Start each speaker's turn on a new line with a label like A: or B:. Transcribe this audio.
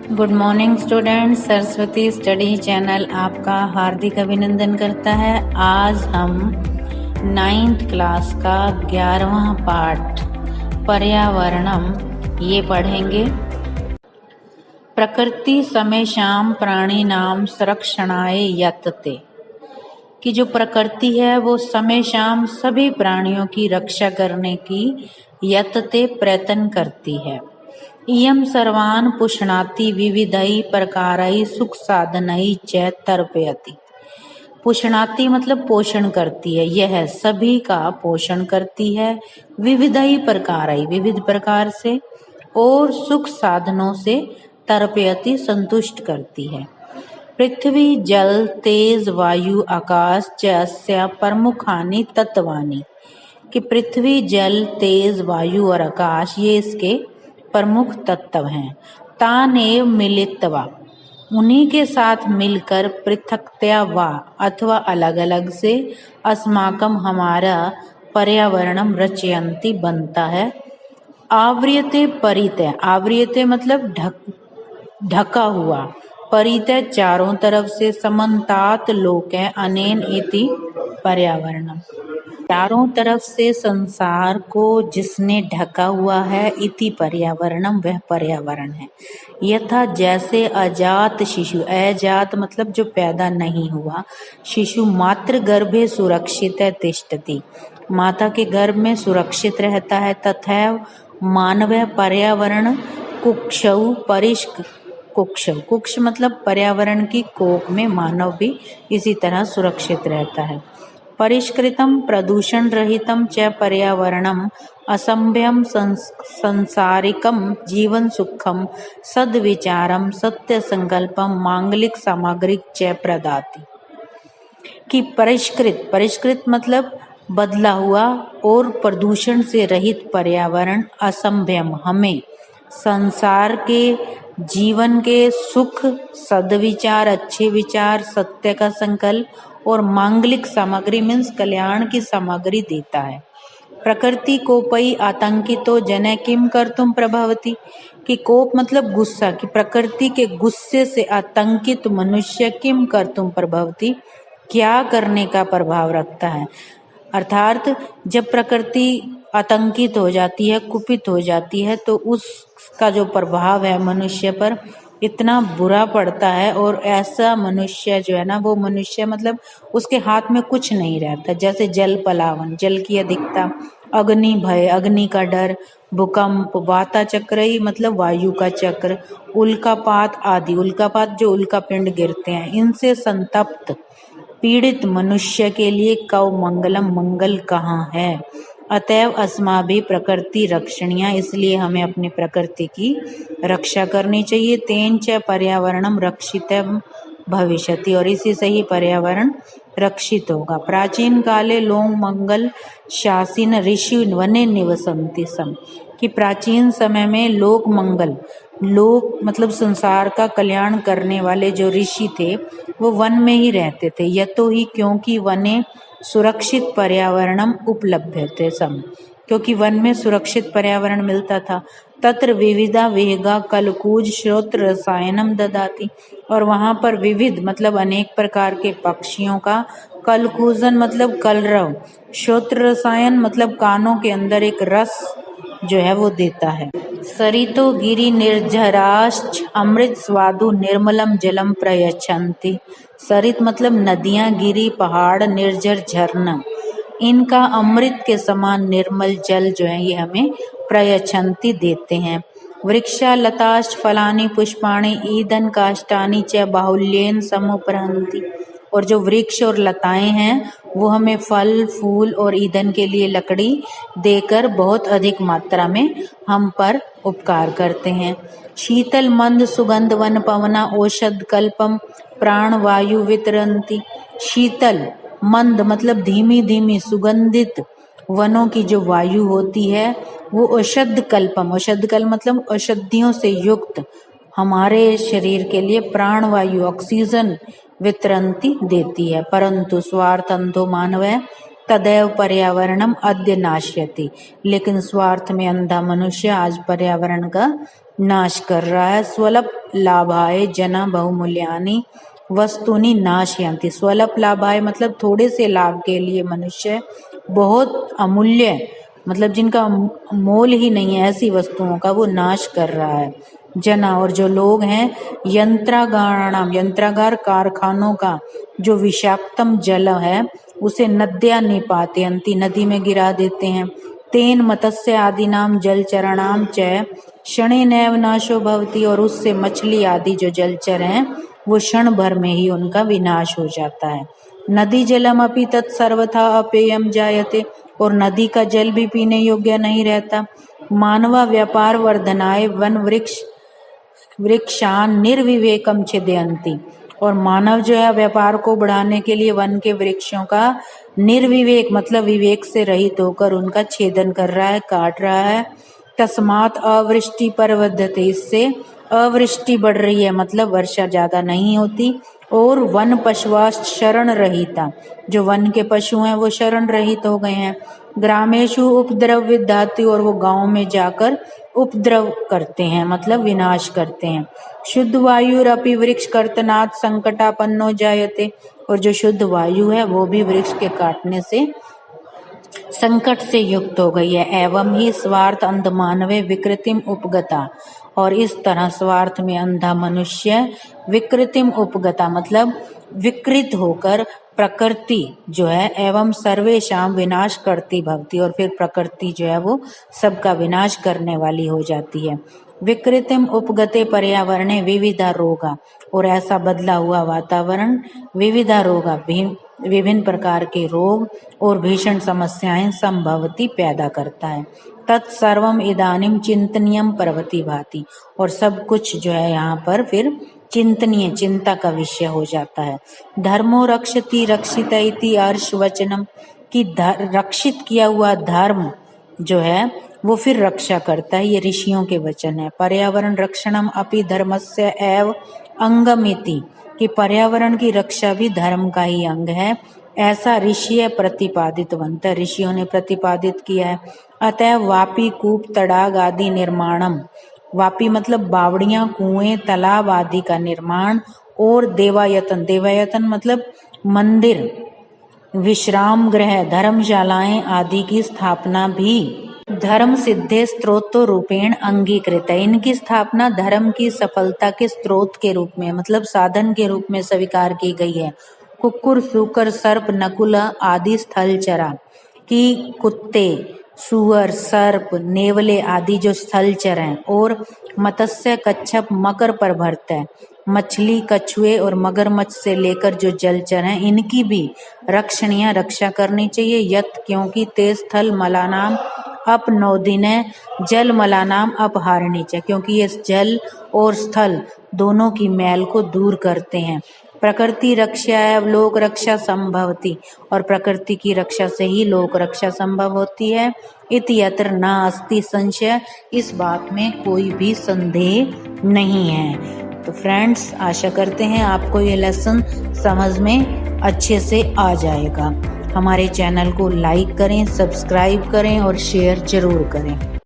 A: Good morning students. Saraswati study channel आपका हार्दिक अभिनंदन करता है। आज हम 9th क्लास का 11वां पाठ पर्यावरणम ये पढ़ेंगे। प्रकृति समेषां प्राणिनां संरक्षणाय यतते, कि जो प्रकृति है वो समेषां सभी प्राणियों की रक्षा करने की यतते प्रयत्न करती है। इयं सर्वान् पुष्णाति विविधैः प्रकारैः सुख साधनैः च तर्पयति। पुष्णाति मतलब पोषण करती है, यह सभी का पोषण करती है। विविधैः प्रकारैः विविध प्रकार से, और सुख साधनों से तर्पयति संतुष्ट करती है। पृथ्वी जल तेज वायु आकाश च अस्या प्रमुखानि तत्वानि, कि पृथ्वी जल तेज वायु और आकाश ये इसके प्रमुख तत्व हैं। तानेव मिलित्वा, उन्हीं के साथ मिलकर, पृथक्तया वा अथवा अलग अलग से, अस्माकं हमारा पर्यावरणम रचयन्ति बनता है। आवृयते परितः, आवृयते मतलब ढका हुआ, परितः चारों तरफ से, समन्तात लोके अनेन इति पर्यावरणम, चारों तरफ से संसार को जिसने ढका हुआ है, इति पर्यावरणम वह पर्यावरण है। यथा जैसे अजात शिशु, अजात मतलब जो पैदा नहीं हुआ, शिशु मातृ गर्भे सुरक्षित तिष्ठति, माता के गर्भ में सुरक्षित रहता है। तथैव मानव पर्यावरण कुक्षौ परिष्क, कुक्ष मतलब पर्यावरण की कोख में मानव भी इसी तरह सुरक्षित रहता है। परिष्कृतम प्रदूषण रहितम च पर्यावरणम असंभ्यम संसारिकम जीवन सुखम सद्विचारम सत्य संकल्पम मांगलिक सामग्री च प्रदाति, कि परिष्कृत मतलब बदला हुआ और प्रदूषण से रहित पर्यावरण असंभ्यम हमें संसार के जीवन के सुख, सद्विचार अच्छे विचार, सत्य का संकल्प और मांगलिक सामग्री मीन्स कल्याण की सामग्री देता है। प्रकृति कोपई आतंकितो जने किम कर्तुम प्रभवति, कि कोप मतलब गुस्सा, कि प्रकृति के गुस्से से आतंकित मनुष्य किम कर्तुम प्रभवति क्या करने का प्रभाव रखता है। अर्थात जब प्रकृति आतंकित हो जाती है, कुपित हो जाती है, तो उसका जो प्रभाव है मनुष्य पर इतना बुरा पड़ता है। और ऐसा मनुष्य जो है ना, वो मनुष्य मतलब उसके हाथ में कुछ नहीं रहता। जैसे जल पलावन, जल की अधिकता, अग्नि भय, अग्नि का डर, भूकंप, वाता चक्र ही मतलब वायु का चक्र, उल्कापात आदि, उल्कापात जो उल्का पिंड गिरते हैं, इनसे संतप्त पीड़ित मनुष्य के लिए कौ मंगलम, मंगल कहाँ है। अतएव अस्माभिः प्रकृति रक्षणीय, इसलिए हमें अपनी प्रकृति की रक्षा करनी चाहिए। तेन च पर्यावरणम रक्षितम् भविष्यति, और इसी से ही पर्यावरण रक्षित होगा। प्राचीन काले लोक मंगल शासीन ऋषि वने निवसन्ति सम, कि प्राचीन समय में लोक मंगल, लोक मतलब संसार का कल्याण करने वाले जो ऋषि थे वो वन में ही रहते थे। यतो ही क्योंकि वने सुरक्षित पर्यावरणम उपलभ्यते सम, क्योंकि वन में सुरक्षित पर्यावरण मिलता था। तत्र विविधा वेगा कलकूज श्रोत्र रसायनम ददाति, और वहां पर विविध मतलब अनेक प्रकार के पक्षियों का, कलकूजन मतलब कलरव, श्रोत्र रसायन मतलब कानों के अंदर एक रस जो है वो देता है। सरितो गिरि निर्झराश्च अमृत स्वादु निर्मलम जलम प्रयच्छन्ति, सरित मतलब नदियां, गिरि पहाड़, निर्झर झरना, इनका अमृत के समान निर्मल जल जो है ये हमें प्रयच्छन्ति देते हैं। वृक्षा लताश्च फलानि पुष्पाणि ईदन काष्ठानि च बाहुल्येन समुपरन्ति, और जो वृक्ष और लताएं हैं वो हमें फल फूल और ईंधन के लिए लकड़ी देकर बहुत अधिक मात्रा में हम पर उपकार करते हैं। शीतल मंद सुगंध वन पवना औषध कल्पम प्राण वायु वितरन्ति, शीतल मंद मतलब धीमी धीमी सुगंधित वनों की जो वायु होती है वो औषध कल्पम, औषध कल्प मतलब औषधियों से युक्त हमारे शरीर के लिए प्राण वायु ऑक्सीजन वितरन्ति देती है। परंतु स्वार्थंतो मानव, तदैव पर्यावरणम अद्य नाशयति। लेकिन स्वार्थ में अंधा मनुष्य आज पर्यावरण का नाश कर रहा है। स्वल्प लाभाय जना बहुमूल्यानि वस्तुनि नाशयन्ति। स्वल्प लाभाय मतलब थोड़े से लाभ के लिए मनुष्य बहुत अमूल्य मतलब जिनका मोल ही नहीं है ऐसी वस्तुओं का वो नाश कर रहा है। जना और जो लोग हैं, यंत्रागाराणाम यंत्रागार कारखानों का जो विषाक्तम जल है उसे नद्या निपातयन्ति नदी में गिरा देते हैं। तेन मत्स्य आदि नाम जलचराणाम च क्षणेनैव नाशो भवति और उससे मछली आदि जो जलचर हैं वो क्षण भर में ही उनका विनाश हो जाता है। नदी जलम अपि तत्सर्वथा अपेयम जायते और नदी का जल भी पीने योग्य नहीं रहता। मानवा व्यापार वर्धनाय वन वृक्षान निर्विवेकम छिदयन्ति और मानव जो है व्यापार को बढ़ाने के लिए वन के वृक्षों का निर्विवेक मतलब विवेक से रहित होकर उनका छेदन कर रहा है, काट रहा है। तस्मात् अवृष्टि परवधते इससे अवृष्टि बढ़ रही है मतलब वर्षा ज्यादा नहीं होती। और वन पशुवास शरण रहिता जो वन के पशु हैं वो शरण रहित हो गए हैं। ग्रामेशु उपद्रव विधाति और वो गांव में जाकर उपद्रव करते हैं मतलब विनाश करते हैं। शुद्ध वायुरपि वृक्ष कर्तनात् संकटापन्नो जायते और जो शुद्ध वायु है वो भी वृक्ष के काटने से संकट से युक्त हो गई है। एवं ही स्वार्थ अंध मानवे विकृतिम उपगता और इस तरह स्वार्थ में अंधा मनुष्य विकृतिम उपगता मतलब विकृत होकर प्रकृति जो है एवं सर्वेशाम विनाश करती भवती और फिर प्रकृति जो है वो सबका विनाश करने वाली हो जाती है। विकृतिम उपगते पर्यावरणे विविधा रोगा और ऐसा बदला हुआ वातावरण विविधा रोगा विभिन्न प्रकार के रोग और भीषण समस्याएं संभवती पैदा करता है। तत्सर्वम इदानीम चिंतनीयम पर्वती भाति और सब कुछ जो है यहाँ पर फिर चिंतनीय चिंता का विषय हो जाता है। धर्मो रक्षति रक्षित इति अर्ष वचनम की रक्षित किया हुआ धर्म जो है वो फिर रक्षा करता है, ये ऋषियों के वचन है। पर्यावरण रक्षणम अपि धर्मस्य एव अंगमिति कि पर्यावरण की रक्षा भी धर्म का ही अंग है, ऐसा ऋषि प्रतिपादित बनता ऋषियों ने प्रतिपादित किया है। अतः वापी कूप तड़ाग आदि निर्माणम वापी मतलब बावड़ियां कुएं तालाब आदि का निर्माण और देवायतन मतलब मंदिर विश्राम गृह धर्मशालाएं आदि की स्थापना भी धर्म सिद्धे स्त्रोतो रूपेण अंगीकृत है। इनकी स्थापना धर्म की सफलता के स्त्रोत के रूप में मतलब साधन के रूप में स्वीकार की गई है। कुक्कुर सूकर सर्प नकुल आदि स्थलचरा की कुत्ते सुअर सर्प नेवले आदि जो स्थलचर हैं और मत्स्य कच्छप मकर पर भरता है। मछली कछुए और मगरमच्छ से लेकर जो जलचर हैं इनकी भी रक्षणीय रक्षा करनी चाहिए। यत क्योंकि ते स्थल मलानाम अपनोदिने जल मलानाम अपहारणी चाहिए क्योंकि ये जल और स्थल दोनों की मैल को दूर करते हैं। प्रकृति रक्षा है लोक रक्षा संभवती और प्रकृति की रक्षा से ही लोक रक्षा संभव होती है। इति यत्र न अस्ति संशय इस बात में कोई भी संदेह नहीं है। तो फ्रेंड्स आशा करते हैं आपको ये लेसन समझ में अच्छे से आ जाएगा। हमारे चैनल को लाइक करें, सब्सक्राइब करें और शेयर जरूर करें।